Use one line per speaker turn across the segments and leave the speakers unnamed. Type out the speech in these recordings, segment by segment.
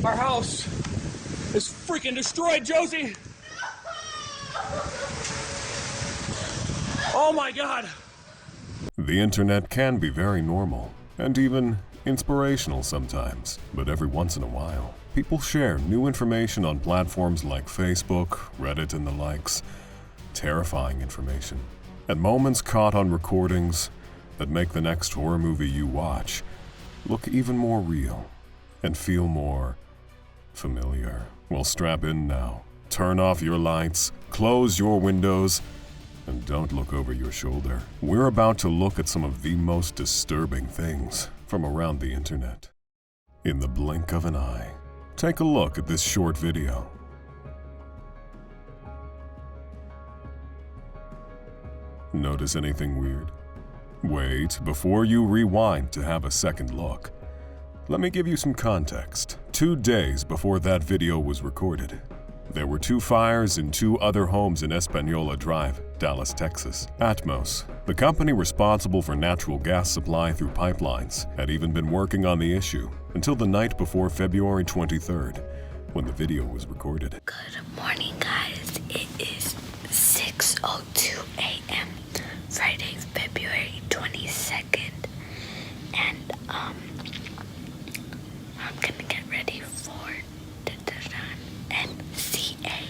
Our house is freaking destroyed, Josie! Oh my God!
The internet can be very normal and even inspirational sometimes, but every once in a while, people share new information on platforms like Facebook, Reddit, and the likes. Terrifying information, and moments caught on recordings that make the next horror movie you watch look even more real and feel more familiar. Well, strap in now. Turn off your lights, close your windows, and don't look over your shoulder. We're about to look at some of the most disturbing things from around the internet. In the blink of an eye. Take a look at this short video. Notice anything weird? Wait, before you rewind to have a second look, let me give you some context. 2 days before that video was recorded, there were 2 fires in 2 other homes in Espanola Drive, Dallas, Texas. Atmos, the company responsible for natural gas supply through pipelines, had even been working on the issue until the night before February 23rd, when the video was recorded.
Good morning, guys. It is 6:02 a.m. Friday, February 22nd, and I'm gonna get ready for the NCA,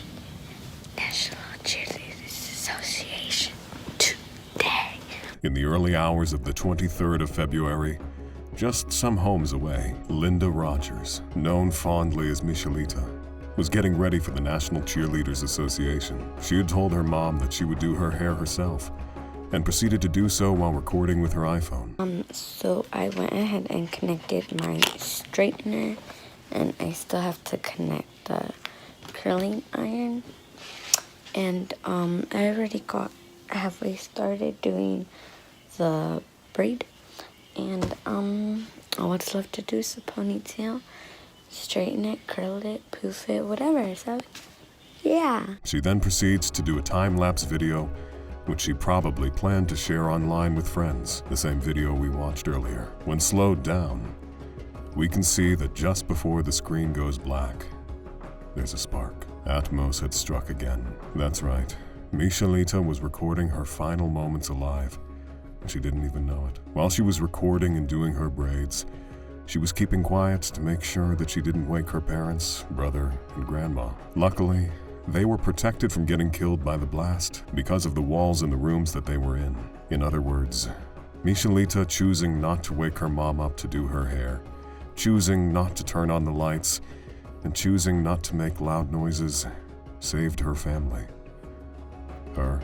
National Cheerleaders Association, today.
In the early hours of the 23rd of February, just some homes away, Linda Rogers, known fondly as Michelita, was getting ready for the National Cheerleaders Association. She had told her mom that she would do her hair herself, and proceeded to do so while recording with her iPhone.
So I went ahead and connected my straightener, and I still have to connect the curling iron. And I already got halfway started doing the braid, and all what's left to do is the ponytail, straighten it, curl it, poof it, whatever. So yeah.
She then proceeds to do a time-lapse video, which she probably planned to share online with friends, the same video we watched earlier. When slowed down, we can see that just before the screen goes black, there's a spark. Atmos had struck again. That's right, Michelita was recording her final moments alive, and she didn't even know it. While she was recording and doing her braids, she was keeping quiet to make sure that she didn't wake her parents, brother, and grandma. Luckily, they were protected from getting killed by the blast because of the walls in the rooms that they were in. In other words, Michelita choosing not to wake her mom up to do her hair, choosing not to turn on the lights, and choosing not to make loud noises saved her family. Her,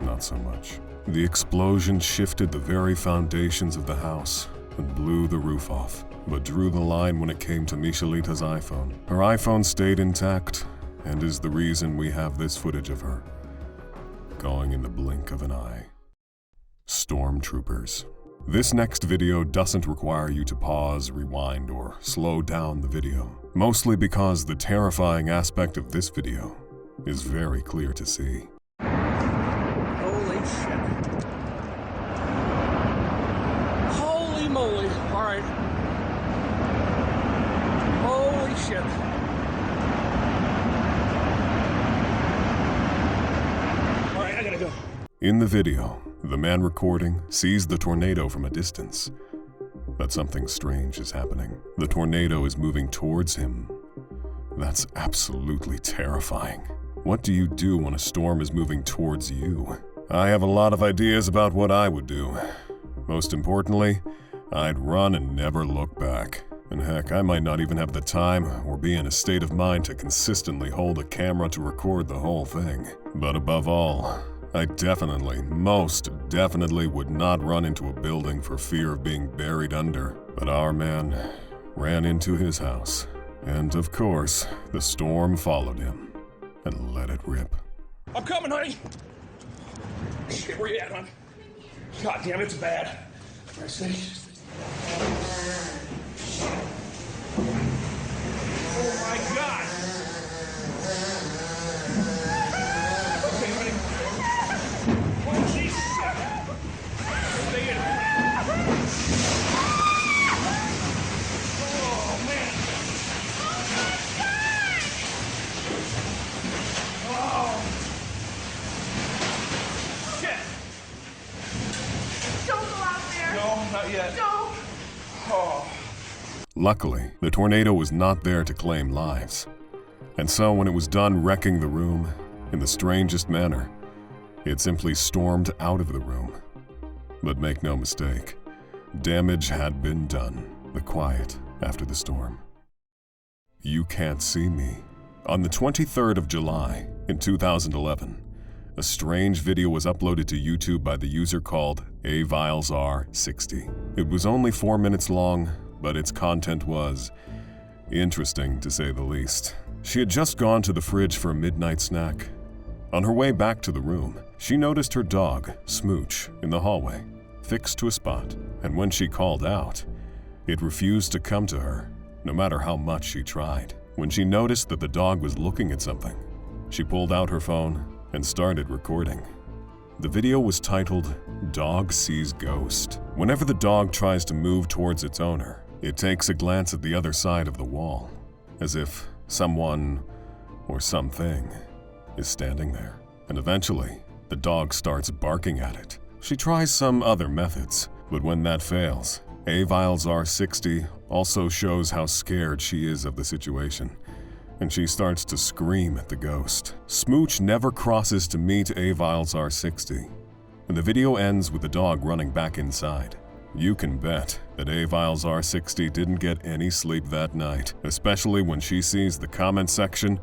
not so much. The explosion shifted the very foundations of the house and blew the roof off, but drew the line when it came to Michelita's iPhone. Her iPhone stayed intact, and is the reason we have this footage of her going in the blink of an eye. Stormtroopers. This next video doesn't require you to pause, rewind, or slow down the video, mostly because the terrifying aspect of this video is very clear to see.
Holy shit. Holy moly. All right. Holy shit.
In the video, the man recording sees the tornado from a distance, but something strange is happening. The tornado is moving towards him. That's absolutely terrifying. What do you do when a storm is moving towards you? I have a lot of ideas about what I would do. Most importantly, I'd run and never look back. And heck, I might not even have the time or be in a state of mind to consistently hold a camera to record the whole thing. But above all, I most definitely would not run into a building for fear of being buried under. But our man ran into his house, and of course, the storm followed him and let it rip.
I'm coming, honey. Shit, where you at, hon? God damn, it's bad. I see. Oh my God. Okay, honey. Holy shit. Stay in. Oh, man.
Luckily, the tornado was not there to claim lives. And so when it was done wrecking the room in the strangest manner, it simply stormed out of the room. But make no mistake, damage had been done. The quiet after the storm. You Can't See Me. On the 23rd of July in 2011, a strange video was uploaded to YouTube by the user called AVilesR60. It was only 4 minutes long, but its content was interesting to say the least. She had just gone to the fridge for a midnight snack. On her way back to the room, she noticed her dog, Smooch, in the hallway, fixed to a spot, and when she called out, it refused to come to her, no matter how much she tried. When she noticed that the dog was looking at something, she pulled out her phone and started recording. The video was titled, "Dog Sees Ghost." Whenever the dog tries to move towards its owner, it takes a glance at the other side of the wall, as if someone or something is standing there. And eventually, the dog starts barking at it. She tries some other methods, but when that fails, AVilesR60 also shows how scared she is of the situation, and she starts to scream at the ghost. Smooch never crosses to meet AVilesR60, and the video ends with the dog running back inside. You can bet that AVilesR60 didn't get any sleep that night, especially when she sees the comment section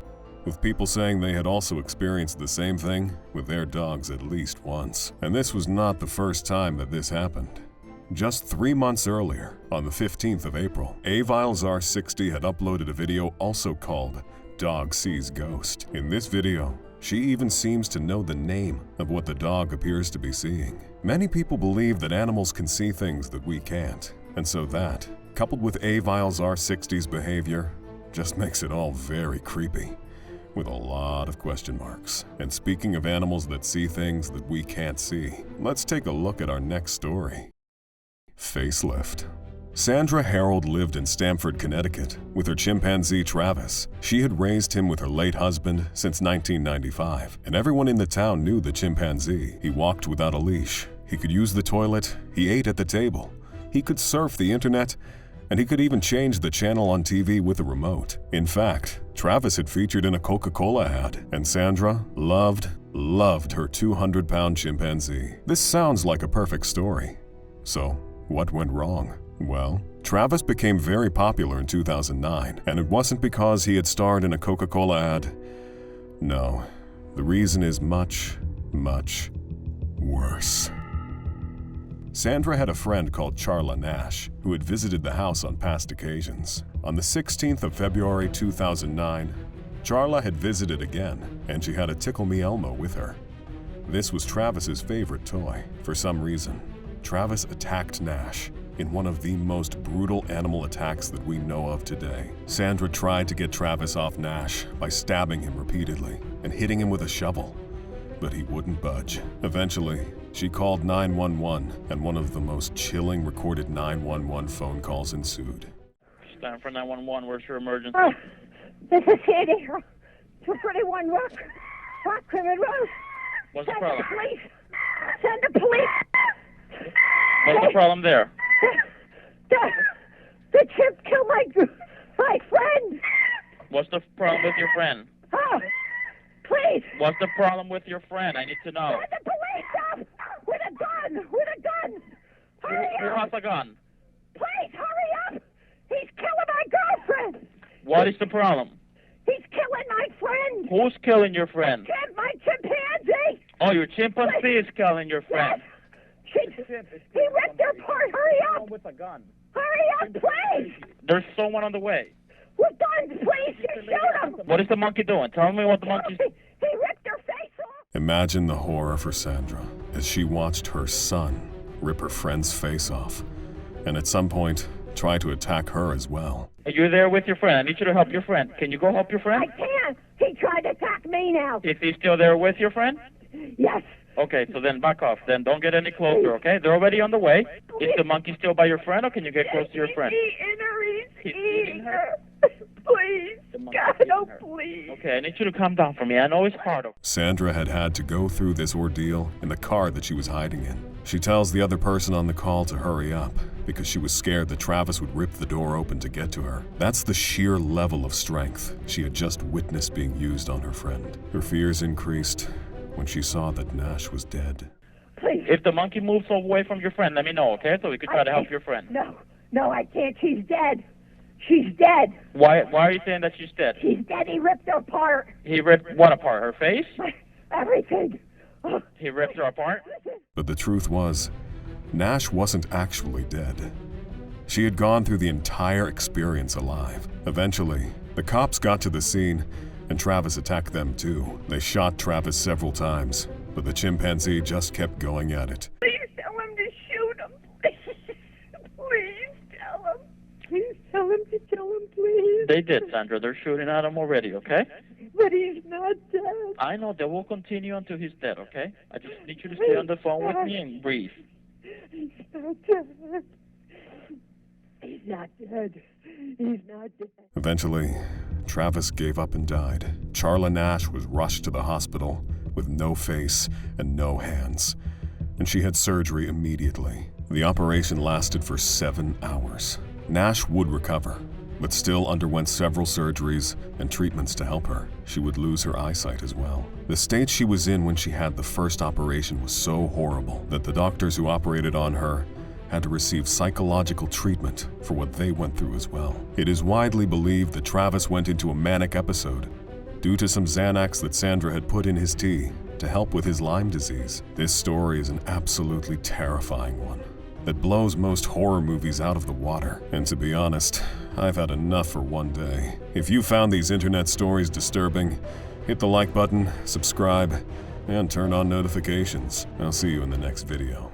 with people saying they had also experienced the same thing with their dogs at least once. And this was not the first time that this happened. Just 3 months earlier, on the 15th of April, AVilesR60 had uploaded a video also called Dog Sees Ghost. In this video, she even seems to know the name of what the dog appears to be seeing. Many people believe that animals can see things that we can't, and so that, coupled with AVilesR60's behavior, just makes it all very creepy, with a lot of question marks. And speaking of animals that see things that we can't see, let's take a look at our next story. Facelift. Sandra Harold lived in Stamford, Connecticut, with her chimpanzee Travis. She had raised him with her late husband since 1995, and everyone in the town knew the chimpanzee. He walked without a leash, he could use the toilet, he ate at the table, he could surf the internet, and he could even change the channel on TV with a remote. In fact, Travis had featured in a Coca-Cola ad, and Sandra loved her 200-pound chimpanzee. This sounds like a perfect story. So, what went wrong? Well, Travis became very popular in 2009, and it wasn't because he had starred in a Coca-Cola ad. No, the reason is much, much worse. Sandra had a friend called Charla Nash, who had visited the house on past occasions. On the 16th of February 2009, Charla had visited again, and she had a Tickle Me Elmo with her. This was Travis's favorite toy. For some reason, Travis attacked Nash in one of the most brutal animal attacks that we know of today. Sandra tried to get Travis off Nash by stabbing him repeatedly and hitting him with a shovel, but he wouldn't budge. Eventually, she called 911, and one of the most chilling recorded 911 phone calls ensued.
Stand for 911, where's your emergency?
Oh, this is Sandy. 231 Rockrimmon Road.
What's the
Send
problem?
the police. Send the police.
What's the problem there?
The chimp killed my friend.
What's the problem with your friend?
Oh, please.
What's the problem with your friend? I need to know.
Send the police up with a gun. With a gun. Hurry
Who
up.
has a gun?
Please hurry up. He's killing my girlfriend.
What is the problem?
He's killing my friend.
Who's killing your friend?
My chimpanzee.
Oh, your chimpanzee is killing your friend.
He ripped her apart. Hurry up.
With a gun.
Hurry up, please.
There's someone on the way.
With guns, please. Shoot him.
What is the monkey doing? Tell me what the monkey's...
He ripped her face off.
Imagine the horror for Sandra as she watched her son rip her friend's face off, and at some point, try to attack her as well.
You're there with your friend. I need you to help your friend. Can you go help your friend?
I can't. He tried to attack me now.
Is he still there with your friend?
Yes.
Okay, so then back off. Then don't get any closer, okay? They're already on the way. Is the monkey still by your friend, or can you get close to your friend?
He's
He's
eating her. Please. God, oh, please.
Okay, I need you to calm down for me. I know it's hard.
Sandra had to go through this ordeal in the car that she was hiding in. She tells the other person on the call to hurry up because she was scared that Travis would rip the door open to get to her. That's the sheer level of strength she had just witnessed being used on her friend. Her fears increased when she saw that Nash was dead.
Please.
If the monkey moves away from your friend, let me know, okay? So we could try to help your friend.
No, I can't. She's dead. She's dead.
Why are you saying that she's dead?
She's dead. He ripped her apart.
He ripped what apart? Her face?
Everything.
He ripped her apart?
But the truth was, Nash wasn't actually dead. She had gone through the entire experience alive. Eventually, the cops got to the scene, and Travis attacked them too. They shot Travis several times, but the chimpanzee just kept going at it.
Please tell him to shoot him. Please tell him. Please tell him to kill him, please.
They did, Sandra. They're shooting at him already, okay?
But he's not dead.
I know. They will continue until he's dead, okay? I just need you to stay on the phone with me and breathe.
He's not dead. He's not dead. He's not dead.
Eventually, Travis gave up and died. Charla Nash was rushed to the hospital with no face and no hands, and she had surgery immediately. The operation lasted for 7 hours. Nash would recover, but still underwent several surgeries and treatments to help her. She would lose her eyesight as well. The state she was in when she had the first operation was so horrible that the doctors who operated on her had to receive psychological treatment for what they went through as well. It is widely believed that Travis went into a manic episode due to some Xanax that Sandra had put in his tea to help with his Lyme disease. This story is an absolutely terrifying one that blows most horror movies out of the water. And to be honest, I've had enough for one day. If you found these internet stories disturbing, hit the like button, subscribe, and turn on notifications. I'll see you in the next video.